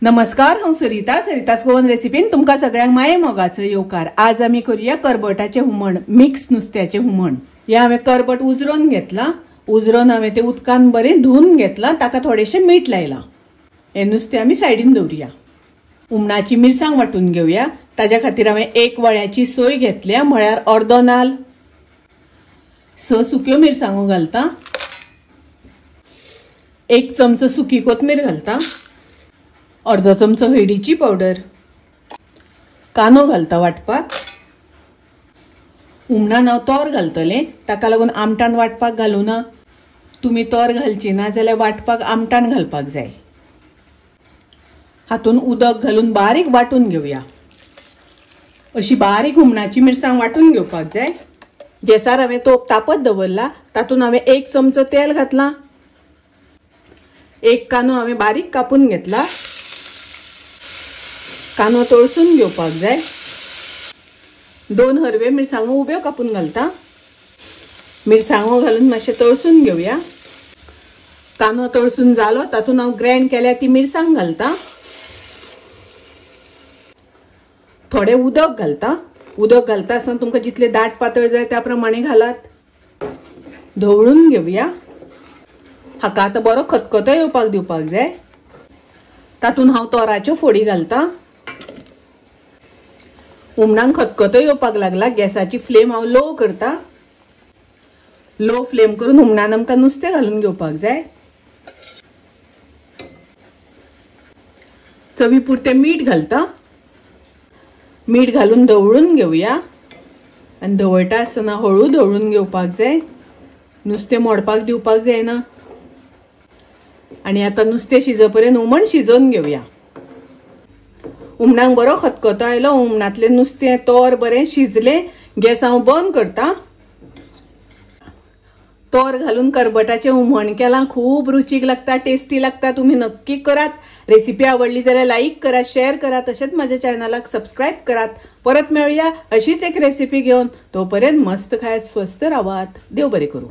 नमस्कार, हांव सरितास गोवन रेसिपीन तुमकां सगळ्यांक माये मोगाचो येवकार। आज आमी करूया करबटाचे हुमण, मिक्स नुस्त्याचे हुमण। हे हांवें करबट उजरोवन घेतला। उजरोवन हांवें ते उदकान बरें धुवन घेतला, ताका थोडेशें मीठ लायला। हे नुस्तें आमी सायडीन दवरुया। हुमणाची मिरसांग वांटून घेवया। ताज्या खातीर हांवें एक वळ्याची सोय घेतल्या, म्हळ्यार अर्दो नाल। 6 सुक्यो मिरसांगो घालता। 1 चमचो सुकी कोथमीर घालता। अर्धो चमचो हळदीची पावडर, कांदो घालता वाटपाक। हुमणान हांव तोर घालतले, ताका लागून आमटान वाटपाक घालूना। तुम्ही तोर घालची ना जाल्यार वाटपाक आमटान घालपाक जाय। हातून उदक घालून बारीक वाटून घेवया। अशी बारीक हुमणाची मिरसांग वाटून घेवपाक जाय। गॅसार हांवें तोप तापत दवरला, तातून हांवें 1 चमचो तेल घातला। 1 कांदो हांवें बारीक कापून घेतला। कांदो तळसून घेवपाक जाय। 2 हरवे मिरसांगो उब्यो कापून घालता। मिरसांगो घालून मातशें तळसून घेवया। कांदो तळसून जालो, तातून हांव ग्राइंड केल्या ती मिरसांग घालता। थोडे उदक घालता। उदक घालता आसतना तुमकां जितले दाट पातळ जाय त्या प्रमाणे घालात। धवळून घेवया। हाका आतां बरो खतखतो येवपाक दिवपाक जाय। तातून हांव तोराच्यो फोडी घालता। हुमणाक खतखतो येवपाक लागला, गॅसाची फ्लेम हांव लो करता। लो फ्लेम करून हुमणान आमकां नुस्तें घालून घेवपाक जाय। चवी पुरते मीठ घालता। मीठ घालून धवळून घेवया। आनी धवळटा आसतना हळू धवळून घेवपाक जाय, नुस्तें मोडपाक दिवपाक जायना। आणि आता नुस्तें शिजोपर्यंत हुमण शिजोवन घेवया। हुमणाक बरो खतखतो आयलो, हुमणातले नुस्तें तोर बरें शिजले। गॅस हांव बंद करता। तोर घालून करबटाचें हुमण केलां, खूब रुचीक लागता, टेस्टी लागता। तुम्ही नक्की करात। रेसिपी आवडली जाल्यार लाईक करा, शेअर करा, तशेंच माझ्या चॅनलाक सबस्क्राईब करात। परत मेळूया अशीच एक रेसिपी घेऊन। तोपर्यंत मस्त खायत, स्वस्त रावात। देव बरें करूं।